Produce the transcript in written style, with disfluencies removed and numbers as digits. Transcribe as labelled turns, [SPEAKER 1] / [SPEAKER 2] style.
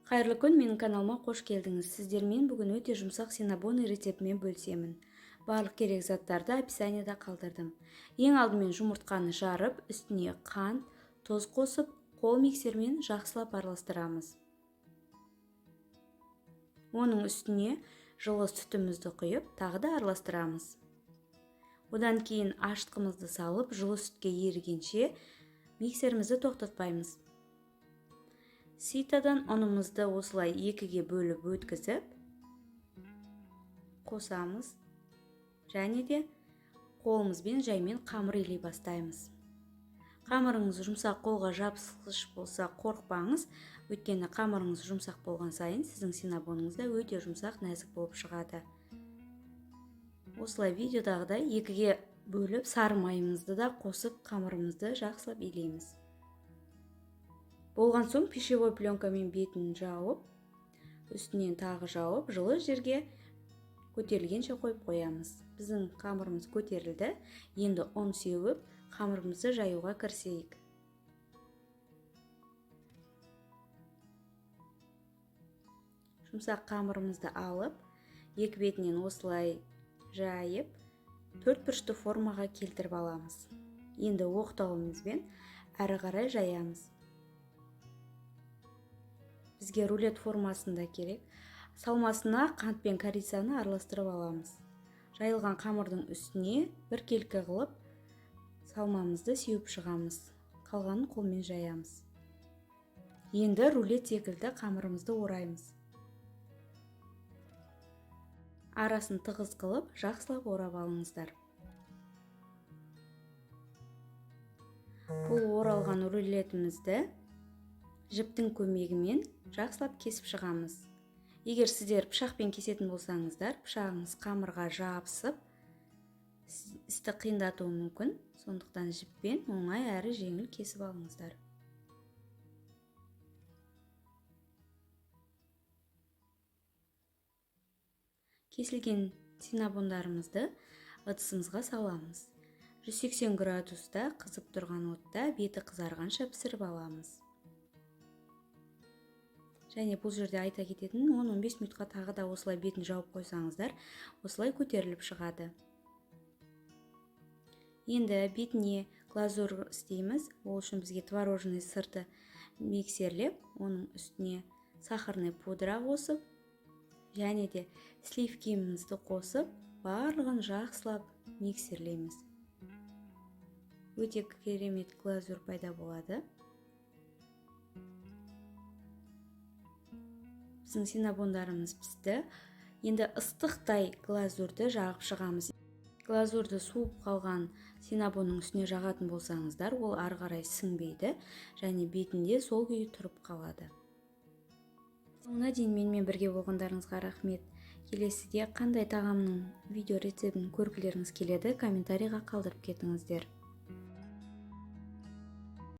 [SPEAKER 1] Қайырлы күн, менің каналыма қош келдіңіз. Сіздермен бүгін өте жұмсақ синнабон рецептімен бөлісемін. Барлық керек заттарды описаниеда қалдырдым. Ең алдымен жұмыртқаны жарып, үстіне қант, тұз қосып, қол миксермен жақсылап араластырамыз. Оның үстіне жылы сүтімізді құйып, тағы да араластырамыз. Одан кейін ашытқымызды салып, жылы сүтке ерігенше миксерімізді тоқтатпаймыз. Ситадан ұнымызды осылай екіге бөліп өткізіп қосамыз және де қолымызбен жаймен қамыр илей бастаймыз. Қамырыңыз жұмсақ қолға жабысқыш болса қорықпаңыз, өйткені қамырыңыз жұмсақ болған сайын сіздің синнабоныңыз да өте жұмсақ, нәзік болып шығады. Осылай видеодағыдай екіге бөліп сары майымызды да қосып қамырымызды жақсылап илейміз. Болған соң пищевой пленкамен бетін жауып, үстінен тағы жауып, жылы жерге көтерілгенше қойып қоямыз. Біздің қамырымыз көтерілді. Енді ұн сеуіп, қамырымызды жаюға кірісейік. Жұмсақ қамырымызды алып, екі бетінен осылай жайып, төрт бұрышты формаға келтіріп аламыз. Енді оқтауымызбен әрі қарай жаямыз. Бізге рулет формасында керек. Салмасына қант пен корицаны араластырып аламыз. Жайылған қамырдың үстіне бір келкі қылып салмамызды сеуіп шығамыз. Қалғанын қолмен жаямыз. Енді рулет секілді қамырымызды ораймыз. Арасын тығыз қылып, жақсылап орап алыңыздар. Бұл оралған рулетімізді жіптің көмегімен жақсылап кесіп шығамыз. Егер сіздер пышақпен кесетін болсаңыздар, пышағыңыз қамырға жабысып, істі қиындатуы мүмкін, сондықтан жіппен оңай әрі жеңіл кесіп алыңыздар. Кесілген синнабондарымызды ыдысымызға саламыз. 180 градуста қызып тұрған отта беті қызарғанша пісіріп аламыз. Және бұл жерде айта кететін 10-15 минутқа тағы да осылай бетін жауып қойсаңыздар, осылай көтеріліп шығады. Енді бетіне глазур істейміз. Ол үшін бізге творожный сырды миксерлеп, оның үстіне сахарный пудра қосып, және де сливкимізді қосып, барлығын жақсылап миксерлейміз. Өте керемет глазур пайда болады. Біздің синнабондарымыз пісті. Енді ыстықтай глазурды жағып шығамыз. Глазурды суып қалған синнабонның үстіне жағатын болсаңыздар, ол ары қарай сіңбейді және бетінде сол күйі тұрып қалады. Соңына дейін менімен бірге болғандарыңызға рахмет. Келесіде қандай тағамның видео рецептін көргілеріңіз келеді, комментарийға қалдырып кетіңіздер.